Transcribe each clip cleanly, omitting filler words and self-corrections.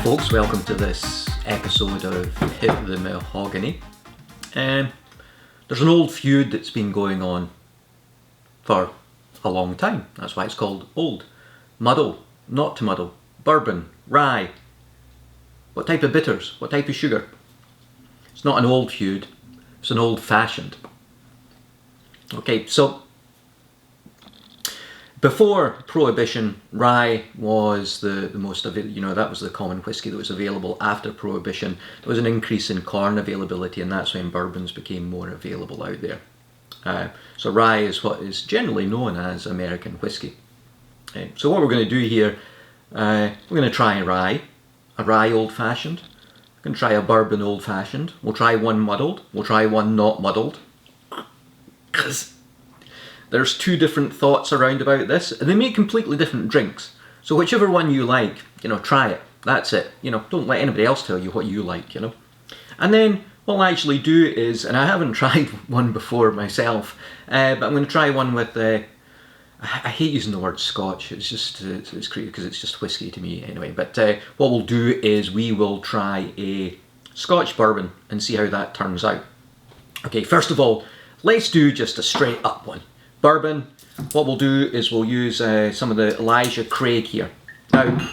folks, welcome to this episode of Hit the Mahogany. There's an old feud that's been going on for a long time. That's why it's called old. Muddle, not to muddle, bourbon, rye. What type of bitters? What type of sugar? It's not an old feud, it's an old-fashioned. Okay, so before Prohibition, rye was the most available, that was the common whiskey that was available. After Prohibition, there was an increase in corn availability, and that's when bourbons became more available out there. So rye is what is generally known as American whiskey. So what we're going to do here, we're going to try a rye old-fashioned. We're going to try a bourbon old-fashioned. We'll try one muddled. We'll try one not muddled. Because there's two different thoughts around about this, and they make completely different drinks. So whichever one you like, try it. That's it. Don't let anybody else tell you what you like, And then what I'll actually do is, and I haven't tried one before myself, but I'm going to try one with, I hate using the word Scotch, it's just, it's creepy because it's just whiskey to me anyway, but what we'll do is we will try a Scotch bourbon and see how that turns out. Okay, first of all, let's do just a straight up one. Bourbon, what we'll do is we'll use some of the Elijah Craig here. Now,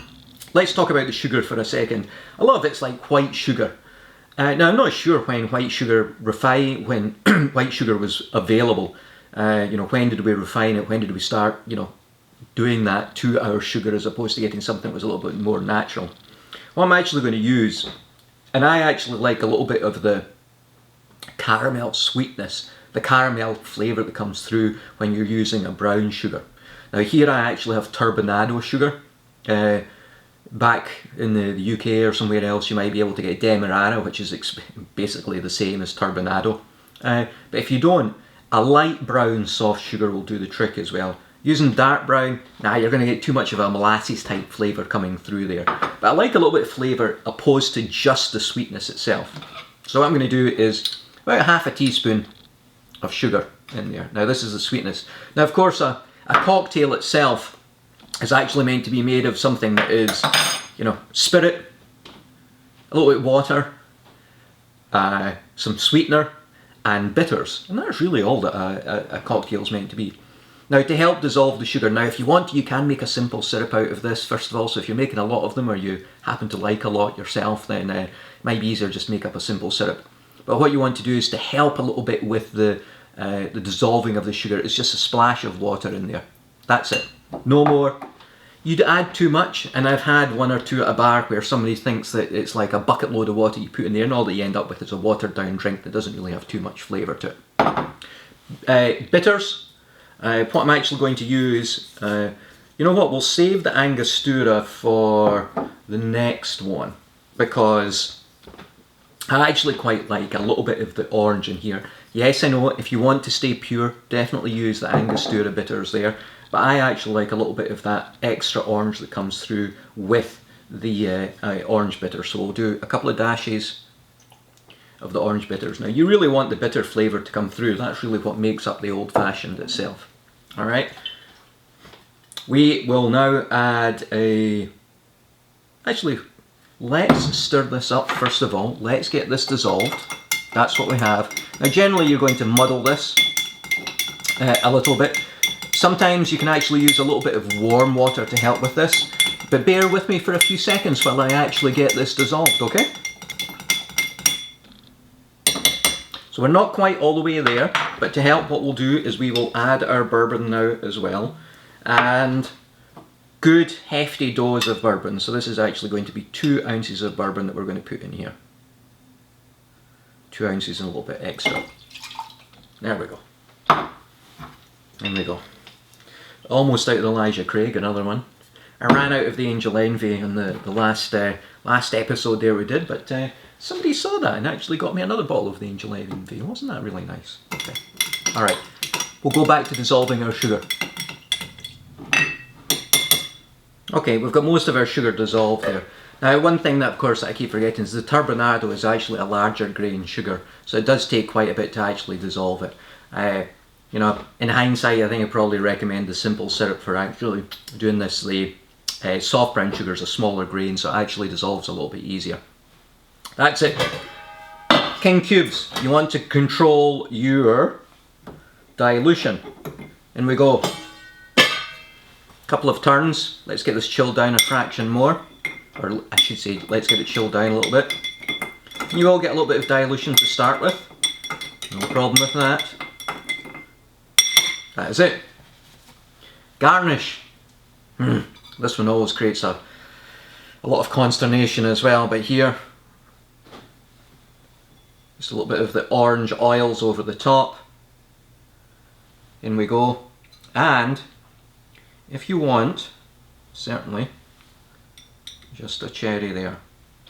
let's talk about the sugar for a second. A lot of it's like white sugar. Now, I'm not sure when white sugar when white sugar was available. When did we refine it? When did we start, doing that to our sugar as opposed to getting something that was a little bit more natural? What I'm actually going to use, and I actually like a little bit of the caramel sweetness, the caramel flavour that comes through when you're using a brown sugar. Now here I actually have turbinado sugar. Back in the UK or somewhere else you might be able to get demerara, which is basically the same as turbinado. But if you don't, a light brown soft sugar will do the trick as well. Using dark brown, you're going to get too much of a molasses type flavour coming through there. But I like a little bit of flavour opposed to just the sweetness itself. So what I'm going to do is about half a teaspoon of sugar in there. Now this is the sweetness. Now of course a cocktail itself is actually meant to be made of something that is, spirit, a little bit of water, some sweetener and bitters. And that's really all that a cocktail is meant to be. Now to help dissolve the sugar, now if you want, you can make a simple syrup out of this first of all. So if you're making a lot of them or you happen to like a lot yourself, then it might be easier just make up a simple syrup. But what you want to do is to help a little bit with the dissolving of the sugar. It's just a splash of water in there. That's it. No more. You'd add too much, and I've had one or two at a bar where somebody thinks that it's like a bucket load of water you put in there, and all that you end up with is a watered down drink that doesn't really have too much flavour to it. Bitters. What I'm actually going to use, we'll save the Angostura for the next one, because I actually quite like a little bit of the orange in here. Yes, I know, if you want to stay pure, definitely use the Angostura bitters there. But I actually like a little bit of that extra orange that comes through with the orange bitter. So we'll do a couple of dashes of the orange bitters. Now you really want the bitter flavour to come through. That's really what makes up the old-fashioned itself. Alright. We will now add actually, let's stir this up first of all. Let's get this dissolved. That's what we have. Now generally you're going to muddle this a little bit. Sometimes you can actually use a little bit of warm water to help with this. But bear with me for a few seconds while I actually get this dissolved, okay? So we're not quite all the way there, but to help what we'll do is we will add our bourbon now as well. And good hefty dose of bourbon. So this is actually going to be 2 ounces of bourbon that we're going to put in here. 2 ounces and a little bit extra. There we go. There we go. Almost out of the Elijah Craig, another one. I ran out of the Angel Envy in the last episode there we did, but somebody saw that and actually got me another bottle of the Angel Envy. Wasn't that really nice? Okay. Alright, we'll go back to dissolving our sugar. Okay, we've got most of our sugar dissolved there. Now one thing that of course I keep forgetting is the turbinado is actually a larger grain sugar, so it does take quite a bit to actually dissolve it. In hindsight I think I probably recommend the simple syrup for actually doing this the Soft brown sugar is a smaller grain, so it actually dissolves a little bit easier. That's it. King cubes, you want to control your dilution. In we go. Couple of turns. Let's get this chilled down a fraction more. Or I should say, let's get it chilled down a little bit. You all get a little bit of dilution to start with. No problem with that. That is it. Garnish. This one always creates a lot of consternation as well, but here, just a little bit of the orange oils over the top. In we go. And if you want, certainly, just a cherry there.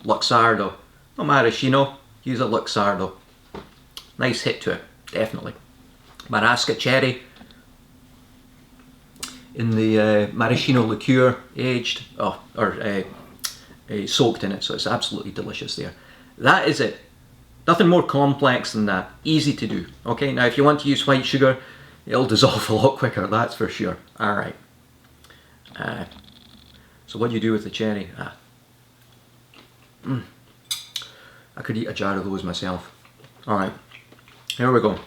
Luxardo. No maraschino, use a Luxardo. Nice hit to it, definitely. Marasca cherry in the maraschino liqueur, aged, soaked in it, so it's absolutely delicious there. That is it. Nothing more complex than that. Easy to do. Okay, now if you want to use white sugar, it'll dissolve a lot quicker, that's for sure. Alright. So what do you do with the cherry? I could eat a jar of those myself. Alright, here we go.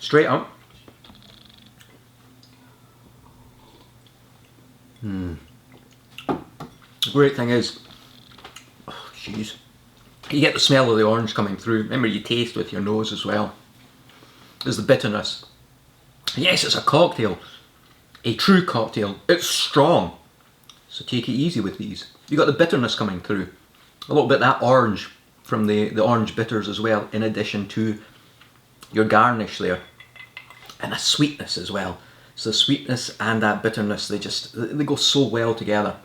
Straight up. The great thing is, oh jeez, you get the smell of the orange coming through. Remember, you taste with your nose as well. There's the bitterness. Yes, it's a cocktail. A true cocktail. It's strong. So take it easy with these. You got the bitterness coming through. A little bit of that orange from the orange bitters as well, in addition to your garnish there. And a sweetness as well. So the sweetness and that bitterness, they go so well together.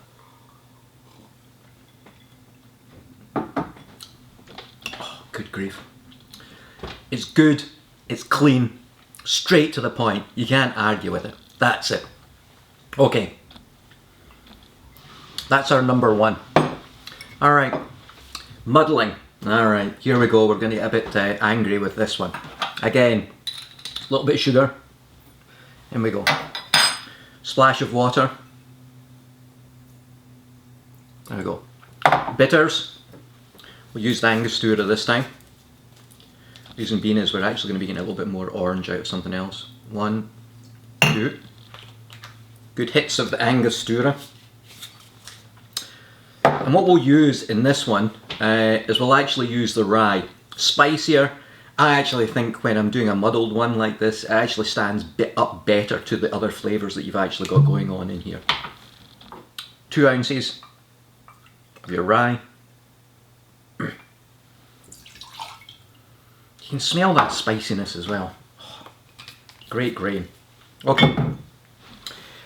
Oh, good grief. It's good, it's clean, straight to the point. You can't argue with it. That's it. Okay. That's our number one. Alright. Muddling. Alright, here we go. We're going to get a bit angry with this one. Again, a little bit of sugar. In we go. Splash of water. There we go. Bitters. We'll use the Angostura this time. Reason being is we're actually going to be getting a little bit more orange out of something else. 1, 2. Good hits of the Angostura. And what we'll use in this one is we'll actually use the rye. Spicier. I actually think when I'm doing a muddled one like this, it actually stands up better to the other flavours that you've actually got going on in here. 2 ounces of your rye. You can smell that spiciness as well. Great grain. Okay. I'm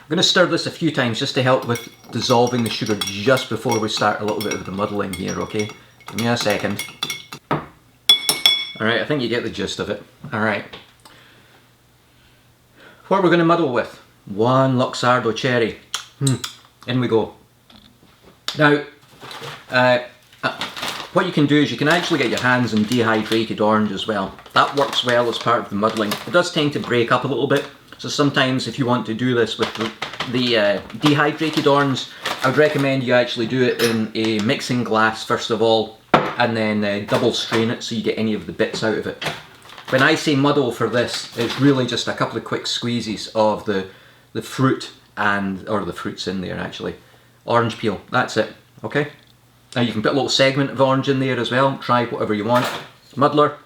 going to stir this a few times just to help with dissolving the sugar just before we start a little bit of the muddling here, okay? Give me a second. Alright, I think you get the gist of it. Alright. What are we going to muddle with? 1 Luxardo cherry. In we go. Now, what you can do is you can actually get your hands on dehydrated orange as well. That works well as part of the muddling. It does tend to break up a little bit, so sometimes if you want to do this with the dehydrated orange, I would recommend you actually do it in a mixing glass first of all, and then double strain it so you get any of the bits out of it. When I say muddle for this, it's really just a couple of quick squeezes of the fruit or the fruits in there actually. Orange peel, that's it, okay? Now you can put a little segment of orange in there as well, try whatever you want. Muddler.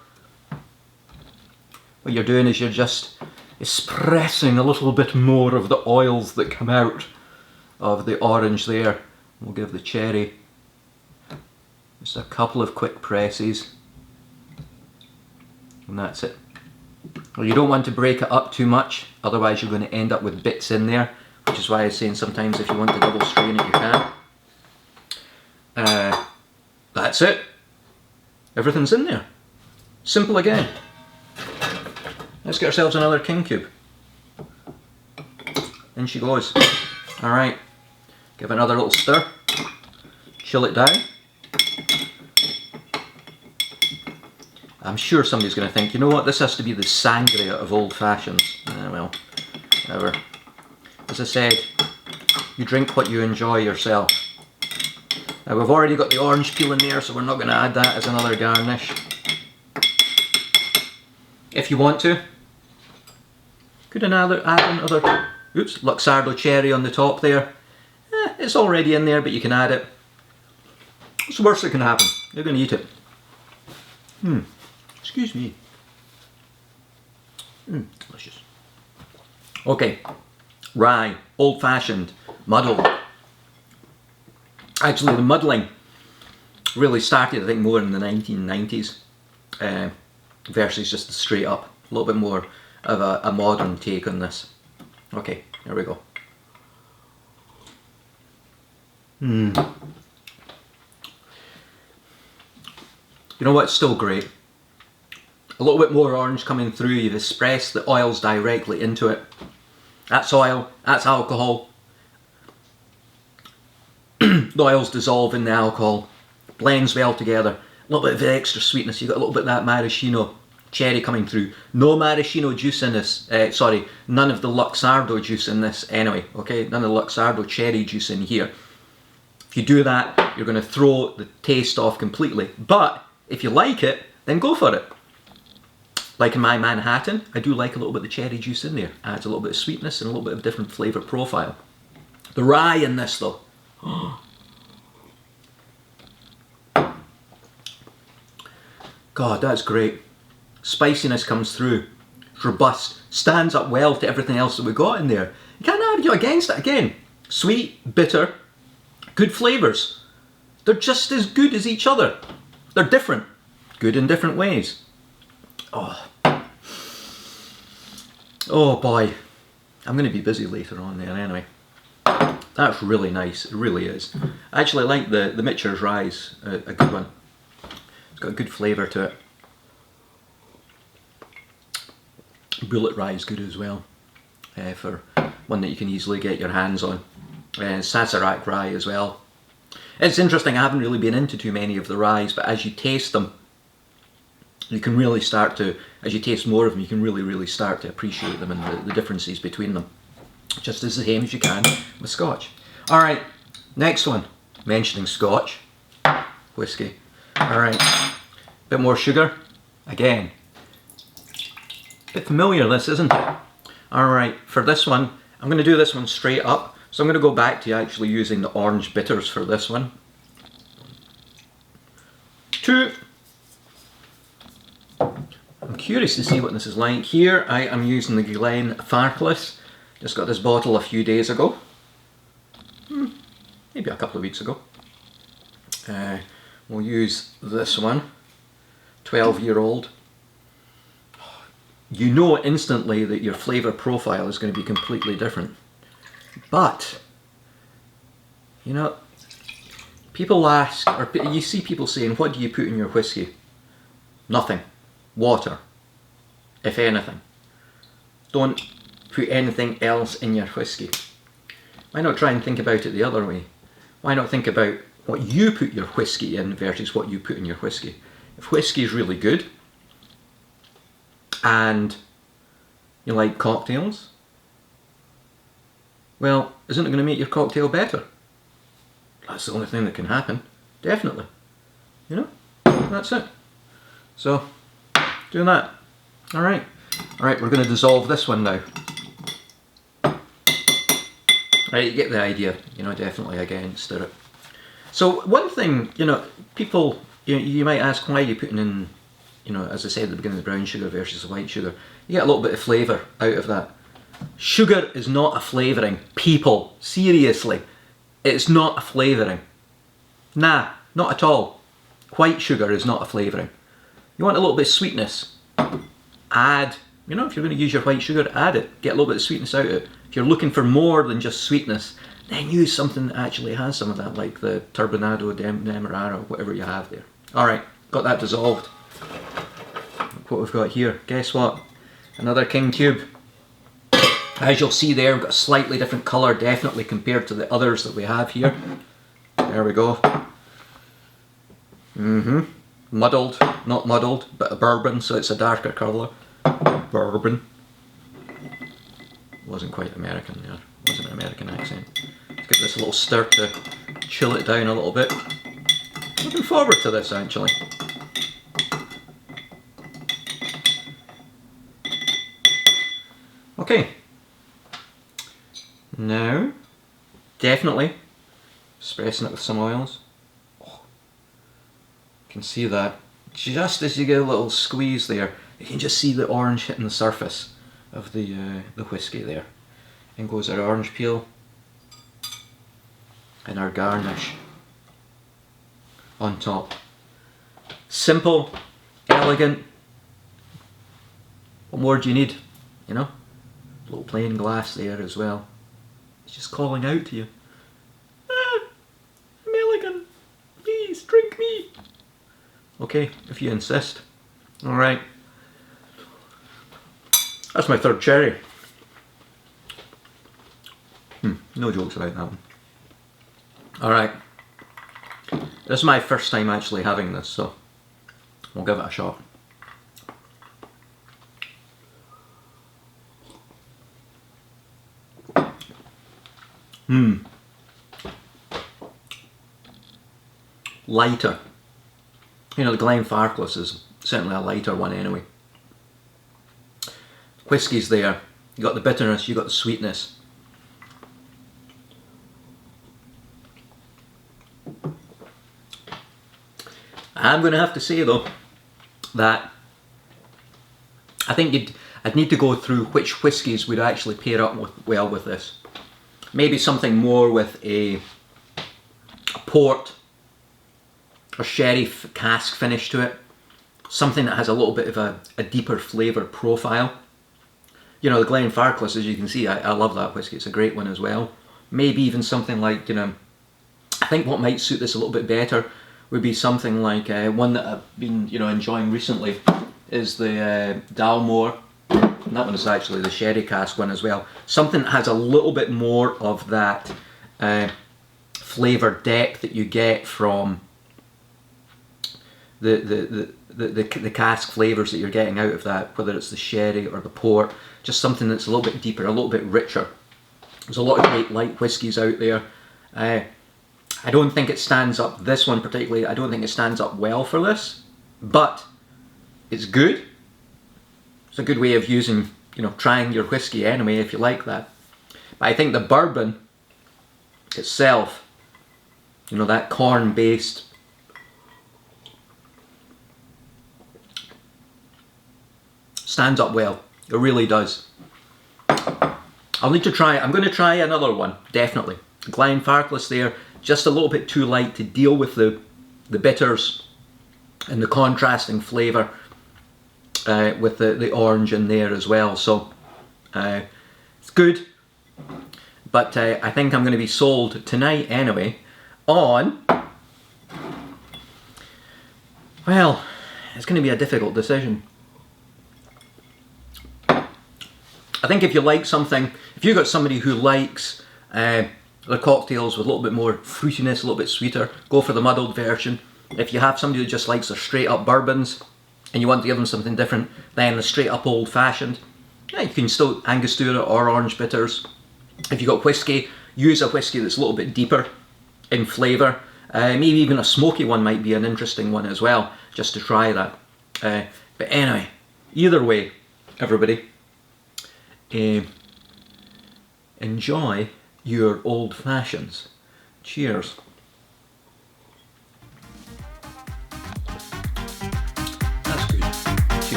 What you're doing is you're just espressing a little bit more of the oils that come out of the orange there. We'll give the cherry just a couple of quick presses. And that's it. Well, you don't want to break it up too much, otherwise you're going to end up with bits in there, which is why I was saying sometimes if you want to double strain it, you can. That's it. Everything's in there. Simple again. Let's get ourselves another king cube. In she goes. Alright. Give it another little stir. Chill it down. I'm sure somebody's going to think, you know what, this has to be the sangria of old fashions. Well, whatever. As I said, You drink what you enjoy yourself. Now we've already got the orange peel in there, so we're not going to add that as another garnish. If you want to, could add another, oops, Luxardo cherry on the top there. It's already in there, but you can add it. What's the worst that can happen? You're going to eat it. Excuse me. Delicious. Okay, rye, old fashioned, muddled. Actually, the muddling really started, I think, more in the 1990s versus just the straight up. A little bit more of a modern take on this. Okay, here we go. You know what's still great? A little bit more orange coming through. You've espressed the oils directly into it. That's oil, that's alcohol. The oils dissolve in the alcohol, blends well together. A little bit of extra sweetness. You've got a little bit of that maraschino cherry coming through. No maraschino juice in this. Sorry, none of the Luxardo juice in this anyway. Okay, none of the Luxardo cherry juice in here. If you do that, you're going to throw the taste off completely. But if you like it, then go for it. Like in my Manhattan, I do like a little bit of the cherry juice in there. Adds a little bit of sweetness and a little bit of different flavour profile. The rye in this though. God, that's great. Spiciness comes through. It's robust. Stands up well to everything else that we got in there. You can't argue against it again. Sweet, bitter, good flavours. They're just as good as each other. They're different. Good in different ways. Oh boy. I'm going to be busy later on there anyway. That's really nice. It really is. I actually like the Mitcher's Rye's a good one. It's got a good flavour to it. Bullet Rye is good as well. For one that you can easily get your hands on. Sazerac Rye as well. It's interesting, I haven't really been into too many of the ryes, but as you taste them, you can really start to, as you taste more of them, you can really start to appreciate them and the differences between them. Just as the same as you can with Scotch. Alright, next one. Mentioning Scotch. Whiskey. Alright, bit more sugar. Again. Bit familiar this, isn't it? Alright, for this one, I'm going to do this one straight up. So I'm going to go back to actually using the orange bitters for this one. 2. I'm curious to see what this is like. Here I am using the Glen Farkless. Just got this bottle a few days ago. Maybe a couple of weeks ago. We'll use this one. 12-year-old. You know instantly that your flavour profile is going to be completely different. But, you know, people ask, or you see people saying, what do you put in your whiskey? Nothing. Water. If anything. Don't put anything else in your whiskey. Why not try and think about it the other way? Why not think about what you put your whiskey in versus what you put in your whiskey? If whiskey is really good, and you like cocktails, well, isn't it going to make your cocktail better? That's the only thing that can happen. Definitely. You know? That's it. So, doing that. Alright. Alright, we're going to dissolve this one now. Right, you get the idea. You know, definitely again, stir it. So, one thing, you know, people, you might ask why you're putting in, you know, as I said at the beginning, the brown sugar versus the white sugar. You get a little bit of flavour out of that. Sugar is not a flavouring. People, seriously, it's not a flavouring. Nah, not at all. White sugar is not a flavouring. You want a little bit of sweetness, add, you know, if you're going to use your white sugar, add it. Get a little bit of sweetness out of it. If you're looking for more than just sweetness, then use something that actually has some of that, like the Turbinado Demerara, whatever you have there. Alright, got that dissolved. Look what we've got here. Guess what? Another King Tube. As you'll see there, we've got a slightly different colour, definitely compared to the others that we have here. There we go. Muddled, not muddled, but a bourbon, so it's a darker colour. Bourbon. Wasn't quite American there. Wasn't an American accent. Give this a little stir to chill it down a little bit. Looking forward to this actually. Okay. Now, definitely expressing it with some oils. Oh, you can see that just as you get a little squeeze there, you can just see the orange hitting the surface of the whiskey there. In goes our orange peel and our garnish on top. Simple, elegant. What more do you need? You know, a little plain glass there as well. It's just calling out to you. Ah, I'm elegant. Please drink me. Okay, if you insist. All right. That's my third cherry. No jokes about that one. All right. This is my first time actually having this, so we'll give it a shot. Lighter. You know, the Glenfarclas is certainly a lighter one anyway. Whiskey's there. You got the bitterness, you got the sweetness. I'm going to have to say though that I think I'd need to go through which whiskies would actually pair up well with this. Maybe something more with a port or sherry cask finish to it. Something that has a little bit of a deeper flavour profile. You know, the Glenfarclas, as you can see, I love that whiskey. It's a great one as well. Maybe even something like, you know, I think what might suit this a little bit better would be something like one that I've been, you know, enjoying recently is the Dalmore. And that one is actually the sherry cask one as well. Something that has a little bit more of that flavour depth that you get from the cask flavours that you're getting out of that, whether it's the sherry or the port. Just something that's a little bit deeper, a little bit richer. There's a lot of great light whiskies out there. I don't think it stands up, this one particularly, I don't think it stands up well for this, but it's good. It's a good way of using, you know, trying your whiskey anyway if you like that. But I think the bourbon itself, you know, that corn based, stands up well. It really does. I'll need to try, I'm going to try another one, definitely. Glenfarclas there, just a little bit too light to deal with the bitters and the contrasting flavour with the orange in there as well. So it's good, but I think I'm going to be sold tonight anyway on, well, it's going to be a difficult decision. I think if you like something, if you've got somebody who likes the cocktails with a little bit more fruitiness, a little bit sweeter, go for the muddled version. If you have somebody who just likes their straight up bourbons and you want to give them something different, then the straight up old fashioned. Yeah, you can still Angostura or orange bitters. If you've got whiskey, use a whiskey that's a little bit deeper in flavour. Maybe even a smoky one might be an interesting one as well, just to try that. But anyway, either way, everybody, enjoy your old fashions. Cheers.